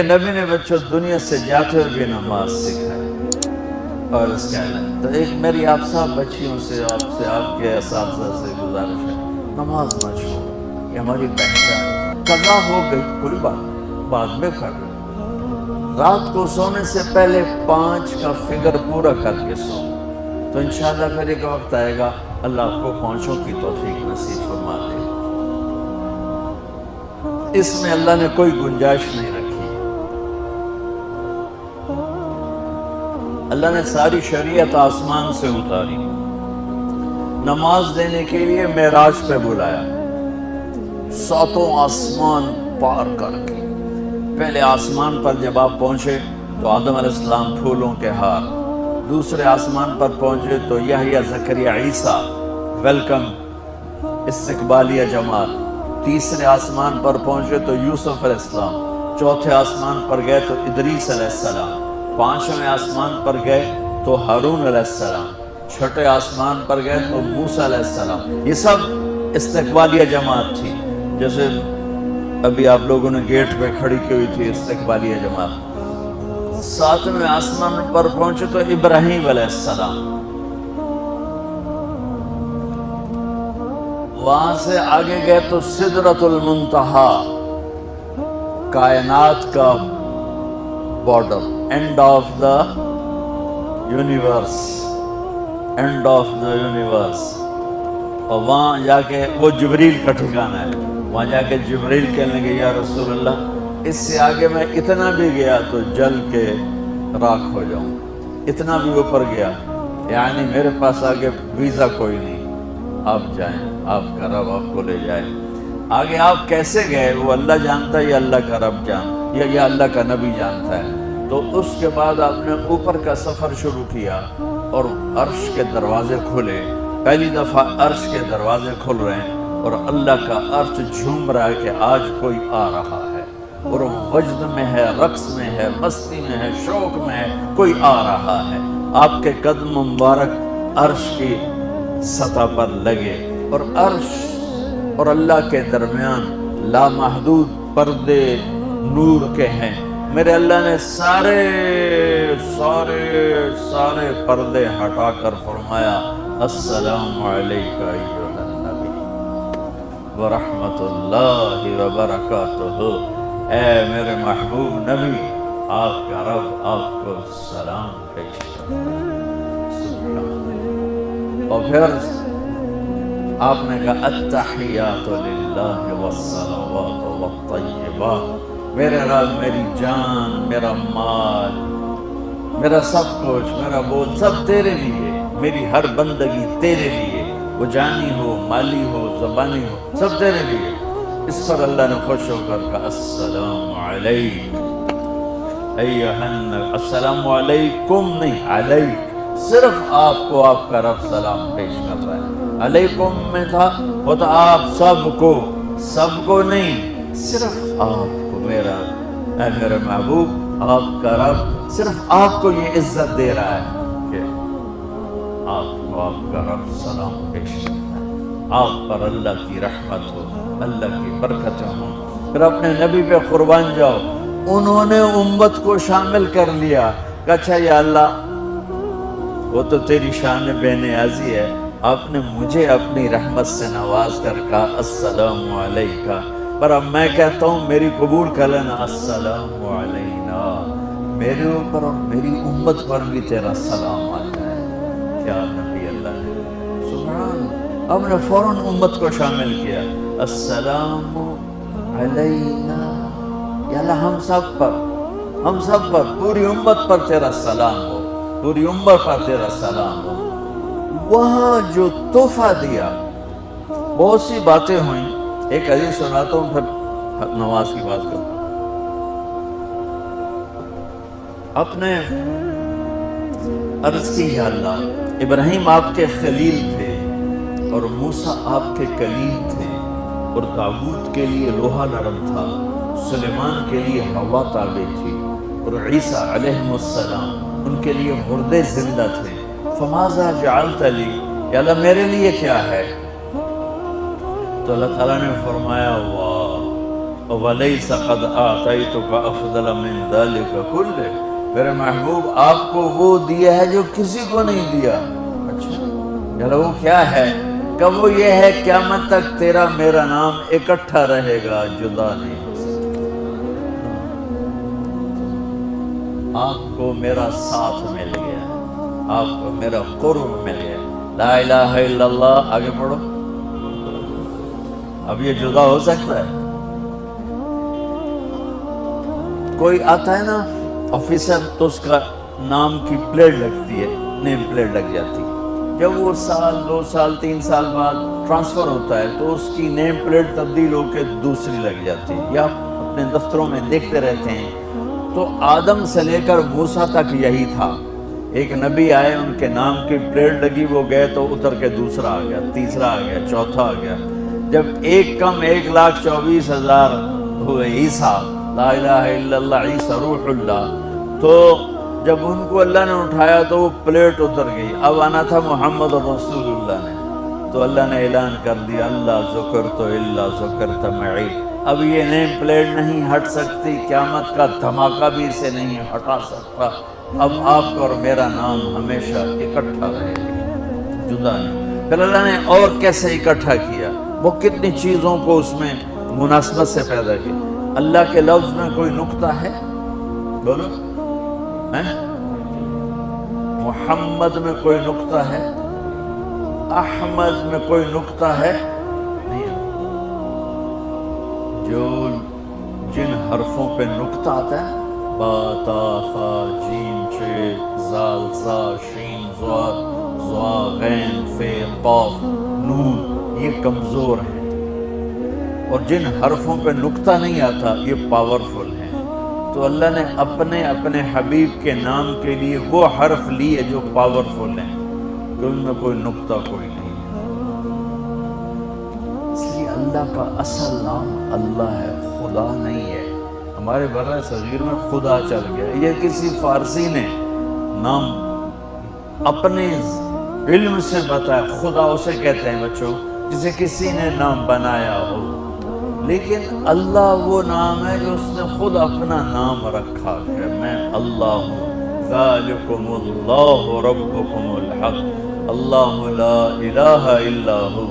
نبی نے بچوں دنیا سے جاتے ہوئے بھی نماز سکھائی. اور اس کا تو ایک میری آپ سب بچیوں سے آپ کے اساتذہ سے گزارش ہے، نماز نہ چھوڑو، یہ ہماری پہچان. قضا ہو گئی کوئی بات بعد میں کر لو، رات کو سونے سے پہلے 5 کا فگر پورا کر کے سو، تو انشاءاللہ پھر ایک وقت آئے گا اللہ آپ کو پہنچوں کی توفیق نصیب فرما دے. اس میں اللہ نے کوئی گنجائش نہیں رکھی. اللہ نے ساری شریعت آسمان سے اتاری، نماز دینے کے لیے معراج پہ بلایا، 7 آسمان پار کر کے. پہلے آسمان پر جب آپ پہنچے تو آدم علیہ السلام پھولوں کے ہار، دوسرے آسمان پر پہنچے تو یحییٰ زکریا عیسیٰ ویلکم استقبالیہ جماعت، تیسرے آسمان پر پہنچے تو یوسف علیہ السلام، چوتھے آسمان پر گئے تو ادریس علیہ السلام، 5ویں آسمان پر گئے تو ہارون علیہ السلام، 6 آسمان پر گئے تو موسیٰ علیہ السلام. یہ سب استقبالیہ جماعت تھی. جیسے ابھی آپ لوگوں نے گیٹ پہ کھڑی کی ہوئی تھی استقبالیہ جماعت. 7ویں آسمان پر پہنچے تو ابراہیم علیہ السلام، وہاں سے آگے گئے تو سدرۃ المنتہا، کائنات کا border, and of the universe, and of the universe. اور وہاں جا کے وہ جبریل کا ٹھکانہ ہے، وہاں جا کے جبریل کہنے لگے یا رسول اللہ اس سے آگے میں اتنا بھی گیا تو جل کے راکھ ہو جاؤں، اتنا بھی اوپر گیا یعنی میرے پاس آگے ویزا کوئی نہیں، آپ جائیں، آپ کا رب آپ کو لے جائے. آگے آپ کیسے گئے وہ اللہ جانتا ہے یا اللہ کا رب جانتا ہے یا اللہ کا نبی جانتا ہے. تو اس کے بعد آپ نے اوپر کا سفر شروع کیا اور عرش کے دروازے کھلے. پہلی دفعہ عرش کے دروازے کھل رہے ہیں اور اللہ کا عرش جھوم رہا ہے کہ آج کوئی آ رہا ہے، اور وجد میں ہے، رقص میں ہے، مستی میں ہے، شوق میں ہے، کوئی آ رہا ہے. آپ کے قدم مبارک عرش کی سطح پر لگے اور عرش اور اللہ کے درمیان لامحدود پردے نور کے ہیں. میرے اللہ نے سارے پردے ہٹا کر فرمایا السلام علیکہ ایھا النبی ورحمۃ اللہ وبرکاتہ. اے میرے محبوب نبی، آپ کا رب آپ کو سلام پیش کرتا ہے. اور پھر آپ نے کہا التحیات للہ والصلوات والطیبات. میرے رب، میری جان، میرا مال، میرا سب کچھ، میرا بول سب تیرے لیے، میری ہر بندگی تیرے لیے، وہ جانی ہو، مالی ہو، زبانی ہو، سب تیرے لیے. اس پر اللہ نے خوش ہو کر کہا السلام علیکم ایھا النبی. السلام علیکم نہیں، علیک، صرف آپ کو آپ کا رب سلام پیش کر رہا ہے. علیکم میں تھا وہ تو آپ سب کو نہیں، صرف آپ کو. میرا اے میرے محبوب، آپ کا رب صرف آپ کو یہ عزت دے رہا ہے کہ آپ کو آپ کا رب سلام پیش کرتا ہے. آپ پر اللہ کی رحمت ہو، اللہ کی برکتیں ہوں. پھر اپنے نبی پہ قربان جاؤ. انہوں نے امت کو شامل کر لیا کہ اچھا یا اللہ وہ تو تیری شان بے نیازی ہے، آپ نے مجھے اپنی رحمت سے نواز کر کہا السلام علیکہ. پر اب میں کہتا ہوں میری قبول کر لینا السلام علینا، میرے اوپر اور میری امت پر بھی تیرا سلام آ جائے. کیا نبی اللہ ہے، سبحان. ہم نے فوراً امت کو شامل کیا السلام علینا. یا اللہ ہم سب پر پوری امت پر تیرا سلام ہو، پوری امت پر تیرا سلام ہو. وہاں جو تحفہ دیا، بہت سی باتیں ہوئیں. ایک حدیث سناتا ہوں پھر نماز کی بات کرتا ہوں. اپنے عرض کی یا اللہ ابراہیم آپ کے خلیل تھے اور موسیٰ آپ کے کلیم تھے، اور داؤد کے لیے لوہا نرم تھا، سلیمان کے لیے ہوا تابع تھی، اور عیسیٰ علیہ السلام ان کے لیے مردے زندہ تھے. فماذا جعلت لی، یا اللہ میرے لیے کیا ہے؟ تو اللہ تعالیٰ نے فرمایا واہ وَلَيْسَ قَدْ آتَيْتُكَ أَفْضَلَ مِنْ ذَلِكَ كُلِّهِ، میرے محبوب آپ کو وہ دیا ہے جو کسی کو نہیں دیا۔ اچھا چلو وہ کیا ہے؟ کہ وہ یہ ہے قیامت تک تیرا میرا نام اکٹھا رہے گا، جدا نہیں ہو سکتا۔ آپ کو میرا ساتھ مل گیا، آپ کو میرا قرب مل گیا۔ لا الہ الا اللہ، آگے پڑھو۔ اب یہ جدا ہو سکتا ہے؟ کوئی آتا ہے نا آفیسر، تو اس کا نام کی پلیٹ لگتی ہے، نیم پلیٹ لگ جاتی ہے۔ جب وہ سال 2 سال 3 سال بعد ٹرانسفر ہوتا ہے تو اس کی نیم پلیٹ تبدیل ہو کے دوسری لگ جاتی ہے، یا اپنے دفتروں میں دیکھتے رہتے ہیں۔ تو آدم سے لے کر موسیٰ تک یہی تھا، ایک نبی آئے، ان کے نام کی پلیٹ لگی، وہ گئے تو اتر کے دوسرا آ گیا، تیسرا آ گیا، چوتھا آ گیا۔ جب ایک کم 1,24,000 ہوئے عیسیٰ، لا الہ الا اللہ عیسیٰ روح اللہ، تو جب ان کو اللہ نے اٹھایا تو وہ پلیٹ اتر گئی۔ اب آنا تھا محمد رسول اللہ نے، تو اللہ نے اعلان کر دیا اللہ ذکرت الا ذکرت معی۔ اب یہ نیم پلیٹ نہیں ہٹ سکتی، قیامت کا دھماکہ بھی اسے نہیں ہٹا سکتا۔ اب آپ کا اور میرا نام ہمیشہ اکٹھا رہے گا، جدا نہیں۔ پھر اللہ نے اور کیسے اکٹھا کیا، وہ کتنی چیزوں کو اس میں مناسبت سے پیدا کیا۔ اللہ کے لفظ میں کوئی نقطہ ہے؟ بولو، محمد میں کوئی نقطہ ہے؟ احمد میں کوئی نقطہ ہے؟ نہیں۔ جو جن حرفوں پہ نقطہ آتا ہے، با تا ثا جیم چھ زال زا شین زوا زوا غین فے قاف نون، یہ کمزور ہیں، اور جن حرفوں پہ نقطہ نہیں آتا یہ پاورفل ہیں۔ تو اللہ نے اپنے اپنے حبیب کے نام کے لیے وہ حرف لیے جو پاورفل ہیں، کہ ان میں کوئی نقطہ کوئی نہیں ہے۔ اس لیے اللہ کا اصل نام اللہ ہے، خدا نہیں ہے۔ ہمارے برہ صغیر میں خدا چل گیا، یہ کسی فارسی نے نام اپنے علم سے بتایا۔ خدا اسے کہتے ہیں بچوں جسے کسی نے نام بنایا ہو، لیکن اللہ وہ نام ہے جو اس نے خود اپنا نام رکھا ہے، میں اللہ ہوں، ذالکم اللہ ربکم الحق، اللہ لا الہ الا ہو،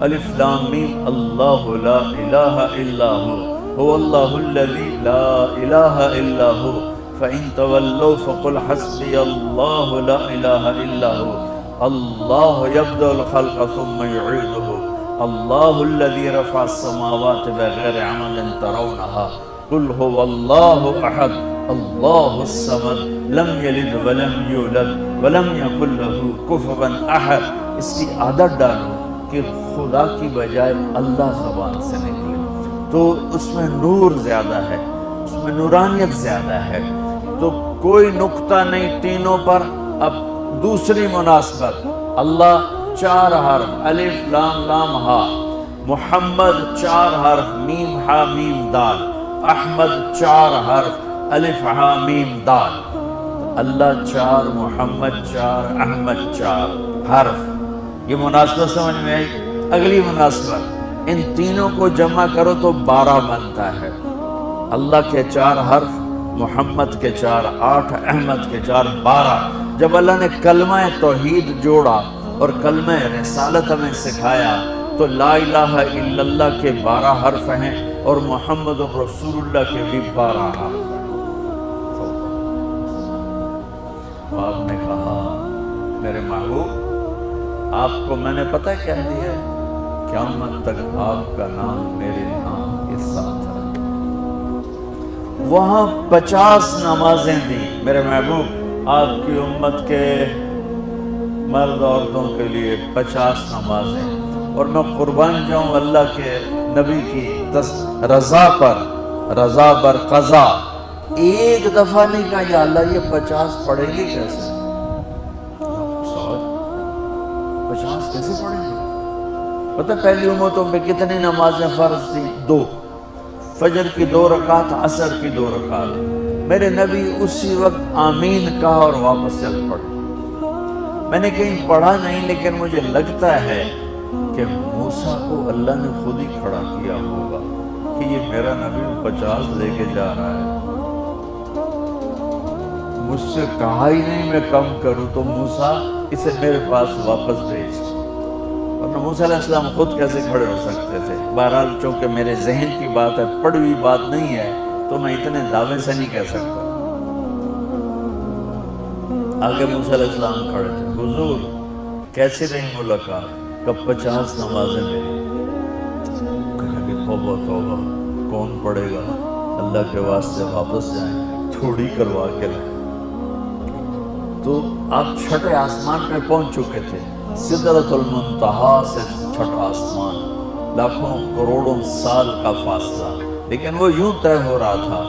الف لام میم، اللہ لا الہ الا ہو، هو اللہ الذی لا الہ الا ہو، فإن تولوا فقل حسبی اللہ لا الہ الا ہو، اللہ یبدأ الخلق ثم یعیدہ، اللہ الذی رفع السماوات بغیر عمد ترونها، قل هو اللہ احد اللہ الصمد لم یلد ولم یولد ولم یکن له کفوا احد۔ اس کی عادت ڈالو کہ خدا کی بجائے اللہ زبان سے نکلے، تو اس میں نور زیادہ ہے، اس میں نورانیت زیادہ ہے۔ تو کوئی نقطہ نہیں تینوں پر۔ اب دوسری مناسبت، اللہ 4 حرف، الف لام لام ہا، محمد 4 حرف، میم ہا میم دال، احمد 4 حرف، الف ہا میم دال۔ اللہ 4، محمد 4، احمد 4 حرف۔ یہ مناسبت سمجھ میں آئی؟ اگلی مناسبت، ان تینوں کو جمع کرو تو 12 بنتا ہے۔ اللہ کے 4 حرف، محمد کے 4 8، احمد کے 4 12۔ جب اللہ نے کلمہ توحید جوڑا اور کلمہ رسالت ہمیں سکھایا تو لا الہ الا اللہ کے 12 حرف ہیں اور محمد رسول اللہ کے بھی 12 حرف ہیں۔ آپ نے کہا میرے محبوب آپ کو میں نے پتہ کیا دیا ہے؟ قیامت تک آپ کا نام میرے نام کے ساتھ ہے۔ وہاں 50 نمازیں دی میرے محبوب، آپ کی امت کے مرد عورتوں کے لیے 50 نمازیں، اور میں قربان جاؤں اللہ کے نبی کی رضا پر، رضا بر قضا، ایک دفعہ نہیں کہا یا اللہ یہ 50 پڑھیں گے کیسے؟ 50 کیسے پڑھیں گے؟ پتہ پہلی امتوں میں کتنی نمازیں فرض تھی؟ 2، فجر کی 2 رکعت، عصر کی 2 رکعت۔ میرے نبی اسی وقت آمین کہا اور واپس چل پڑے۔ میں نے کہیں پڑھا نہیں، لیکن مجھے لگتا ہے کہ موسیٰ کو اللہ نے خود ہی کھڑا کیا ہوگا، کہ یہ میرا نبی 50 لے کے جا رہا ہے، مجھ سے کہا ہی نہیں میں کم کروں، تو موسیٰ اسے میرے پاس واپس بھیج۔ ورنہ موسیٰ علیہ السلام خود کیسے کھڑے ہو سکتے تھے؟ بہرحال چونکہ میرے ذہن کی بات ہے، پڑھی ہوئی بات نہیں ہے، تو میں اتنے دعوے سے نہیں کہہ سکتا۔ آگے موسیٰ علیہ السلام کھڑے تھے، حضور کیسے رہی ملاقات؟ کب 50 نمازیں میری؟ کہنے کہ توبہ توبہ، کون پڑھے گا؟ اللہ کے واسطے واپس جائیں، تھوڑی کروا کے لیں۔ تو آپ چھٹے آسمان پہ پہنچ چکے تھے، سدرۃ المنتہا سے چھٹا آسمان، لاکھوں کروڑوں سال کا فاصلہ، لیکن وہ یوں طے ہو رہا تھا۔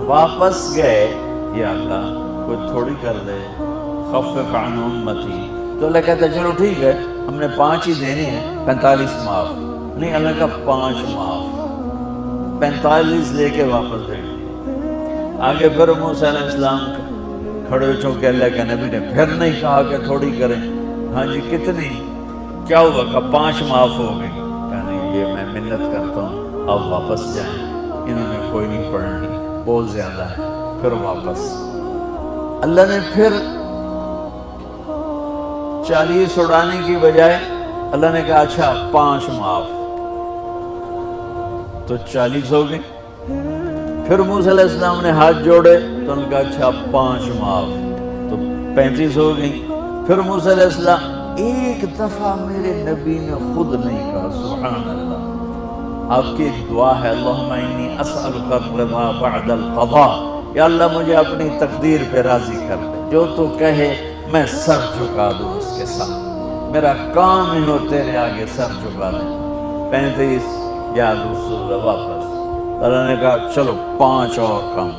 واپس گئے، یا اللہ کوئی تھوڑی کر دے، خفف عن امتی، تو اللہ کہتا ہے چلو ٹھیک ہے، ہم نے 5 ہی دینی ہے، 45 معاف نہیں۔ اللہ کا 5 معاف، 45 لے کے واپس گئے۔ آگے پھر موسیٰ علیہ السلام کھڑے ہو، چونکہ اللہ کے نبی نے پھر نہیں کہا کہ تھوڑی کریں۔ ہاں جی کتنی؟ کیا ہوا؟ کہ 5 معاف ہو گئی۔ کہنے یہ میں منت کرتا ہوں اب واپس جائیں، انہوں نے کوئی نہیں پڑھنی، بہت زیادہ ہے۔ پھر واپس اللہ نے پھر 40 اڑانے کی بجائے اللہ نے کہا اچھا 5 معاف، تو 40 ہو گئی۔ پھر موسیٰ علیہ السلام نے ہاتھ جوڑے تو ان کا اچھا 5 معاف، تو 35 ہو گئی۔ پھر موسیٰ علیہ السلام ایک دفعہ میرے نبی نے خود نہیں کہا، سبحان اللہ۔ آپ کی ایک دعا ہے، اللہم انی اسألک الرضا بعد القضاء، یا اللہ مجھے اپنی تقدیر پہ راضی کر دے، جو تو کہے میں سر جھکا دوں اس کے ساتھ، میرا کام ہی ہو تیرے آگے سر جھکا دیں۔ 35 یا رسول اللہ واپس۔ اللہ نے کہا چلو 5 اور کم،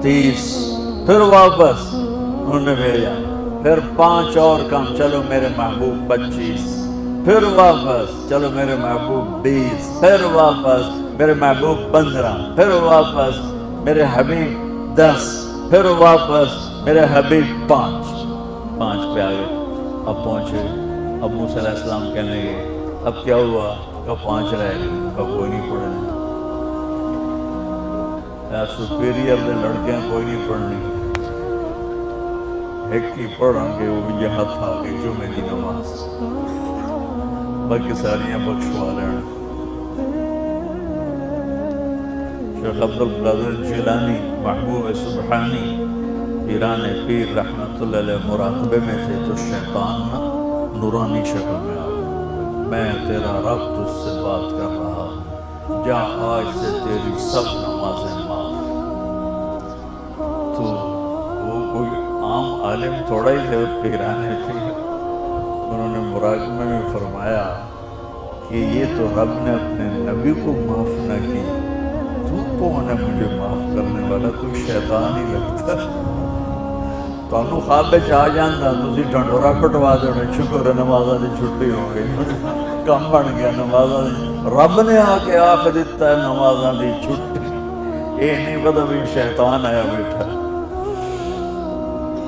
30، پھر واپس انہوں نے بھیجا، پھر 5 اور کم، چلو میرے محبوب 25، پھر واپس چلو میرے محبوب 20، پھر واپس میرے محبوب 15، پھر واپس میرے حبیب 10، پھر واپس میرے حبیب 5 پہ آگے۔ اب پہنچے، اب موسیٰ علیہ السلام کہنے لگے اب کیا ہوا؟ کہ 5 رہ گئے، کہ کوئی نہیں پڑھنے، سپیریئر نے لڑکیاں کوئی نہیں پڑھنی، ایک ہی پڑھیں گے، وہ بھی یہاں تھا کہ جمعے کی نماز، باقی ساریاں بخشوا رہے۔ شیخ عبد القادر جیلانی محبوب سبحانی پیران پیر رحمت اللہ علیہ مراقبے میں تھے، تو شیطان نا نورانی شکل میں آ گیا، میں تیرا رب تجھ سے بات کر رہا ہوں، جا آج سے تیری سب نمازیں معاف۔ تو وہ کوئی عام عالم تھوڑا ہی تھے، پیران پیر، انہوں نے مراقبے میں فرمایا کہ یہ تو رب نے اپنے نبی کو معاف نہ کی، تو کون ہے مجھے معاف کرنے والا؟ تو شیطان ہی لگتا۔ تو انہوں خواب بچ آ جانا، تو اسی ڈھنڈورا پٹوا دینا، شکر ہے نمازہ دی چھٹی ہو گئی، کم بن گیا نمازہ دی، رب نے آ کے آخ دیتا ہے نمازہ دی چھٹی، یہ نہیں پتا بھی شیطان آیا بیٹھا۔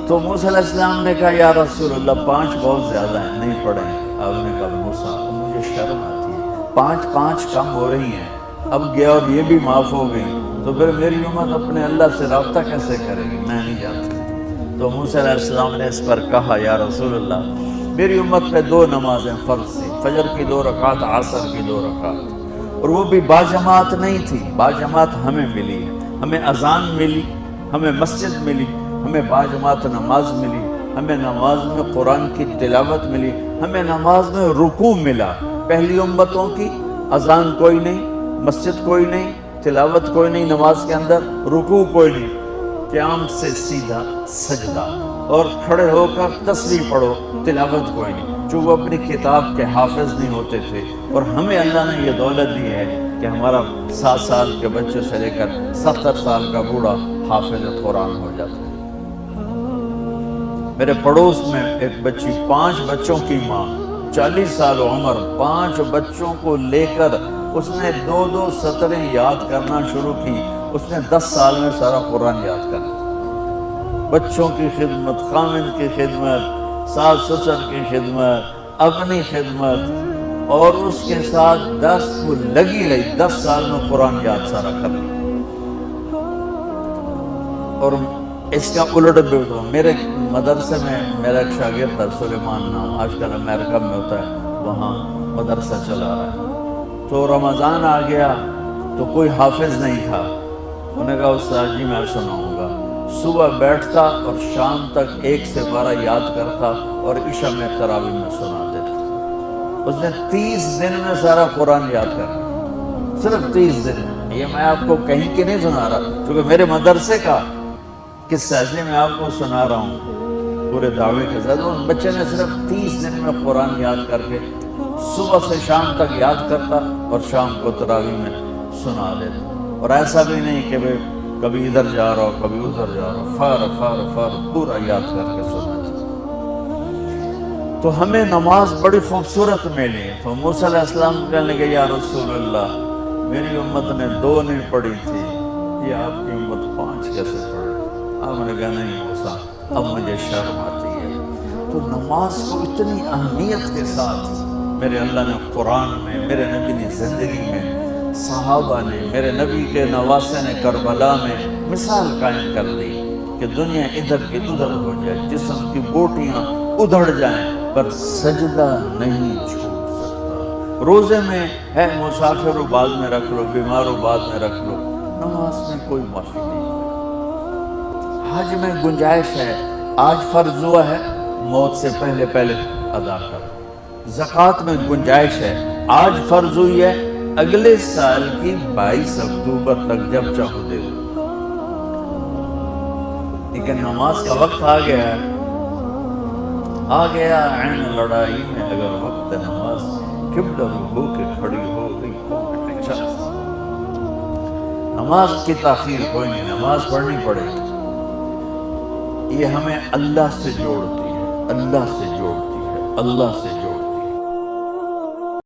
تو موسیٰ علیہ السلام نے کہا یا رسول اللہ 5 بہت زیادہ ہیں، نہیں پڑھیں۔ آپ نے کہا موسیٰ مجھے شرم آتی ہے، 5 کم ہو رہی ہیں، اب گیا اور یہ بھی معاف ہو گئی، تو پھر میری امت اپنے اللہ سے رابطہ کیسے کرے گی؟ میں نہیں جانتا۔ تو موسیٰ علیہ السلام نے اس پر کہا یا رسول اللہ میری امت پہ 2 نمازیں فرض تھی، فجر کی 2 رکعت، عصر کی 2 رکعت، اور وہ بھی باجماعت نہیں تھی، باجماعت ہمیں ملی ہے، ہمیں اذان ملی، ہمیں مسجد ملی، ہمیں باجماعت نماز ملی، ہمیں نماز میں قرآن کی تلاوت ملی، ہمیں نماز میں رکوع ملا۔ پہلی امتوں کی اذان کوئی نہیں، مسجد کوئی نہیں، تلاوت کوئی نہیں، نماز کے اندر رکوع کوئی نہیں، قیام سے سیدھا سجدہ، اور کھڑے ہو کر تسبیح پڑھو، تلاوت کوئی نہیں، جو وہ اپنی کتاب کے حافظ نہیں ہوتے تھے۔ اور ہمیں اللہ نے یہ دولت دی ہے کہ ہمارا 7 سال کے بچے سے لے کر 70 سال کا بوڑھا حافظ قرآن ہو جاتا ہے۔ میرے پڑوس میں ایک بچی، 5 بچوں کی ماں، 40 سال عمر، 5 بچوں کو لے کر اس نے 2 سطریں یاد کرنا شروع کی، اس نے 10 سال میں سارا قرآن یاد کر لیا۔ بچوں کی خدمت، خامن کی خدمت، ساس سسر کی خدمت، اپنی خدمت، اور اس کے ساتھ 10 کو لگی رہی، 10 سال میں قرآن یاد سارا کر لیا۔ اور اس کا الٹ بھی ہوتا، میرے مدرسے میں میرا ایک شاگرد تھا سلیمان نام، آج کل امریکہ میں ہوتا ہے، وہاں مدرسہ چلا رہا ہے۔ تو رمضان آ گیا تو کوئی حافظ نہیں تھا، انہوں نے کہا استاد جی میں سناؤں گا۔ صبح بیٹھتا اور شام تک 1 سے 12 یاد کرتا اور عشاء میں تراویح میں سنا دیتا۔ اس نے 30 دن میں سارا قرآن یاد کر لیا، صرف 30 دن میں۔ یہ میں آپ کو کہیں کے نہیں سنا رہا، کیونکہ میرے مدرسے کا قصہ اس لیے میں آپ کو سنا رہا ہوں پورے دعوے کے ساتھ۔ اس بچے نے صرف 30 دن میں قرآن یاد کر کے صبح سے شام تک یاد کرتا اور شام کو تراویح میں سنا دیتا۔ اور ایسا بھی نہیں کہ کبھی ادھر جا رہا ہو کبھی ادھر جا رہا ہو، فار پورا یاد کر کے سناتا۔ تو ہمیں نماز بڑی خوبصورت ملی۔ تو موسیٰ علیہ السلام کہنے لگے یا رسول اللہ میری امت نے 2 نہیں پڑھی تھی، یہ آپ کی امت 5 کیسے پڑھی؟ آپ نے کہا نہیں موسیٰ اب مجھے شرم آتی ہے۔ تو نماز کو اتنی اہمیت کے ساتھ میرے اللہ نے قرآن میں، میرے نبی نے زندگی میں، صحابہ نے، میرے نبی کے نواسے نے کربلا میں مثال قائم کر دی کہ دنیا ادھر کی ادھر ہو جائے، جسم کی بوٹیاں ادھڑ جائیں پر سجدہ نہیں چھوٹ سکتا۔ روزے میں ہے مسافر ہو بعد میں رکھ لو، بیمار ہو بعد میں رکھ لو، نماز میں کوئی معافی نہیں۔ حج میں گنجائش ہے، آج فرض ہوا ہے موت سے پہلے پہلے ادا کرو۔ زکوٰۃ میں گنجائش ہے، آج فرض ہوئی ہے اگلے سال کی 22 اکتوبر تک جب چاہو دے دو۔ لیکن نماز کا وقت آ گیا ہے، آ گیا عین لڑائی میں اگر وقت نماز، قبلہ ہو کے کھڑی ہو گئی ہو کے پیچھا۔ نماز کی تاخیر کوئی نہیں، نماز پڑھنی پڑے گی۔ یہ ہمیں اللہ سے جوڑتی ہے، اللہ سے جوڑتی ہے، اللہ سے جوڑتی ہے۔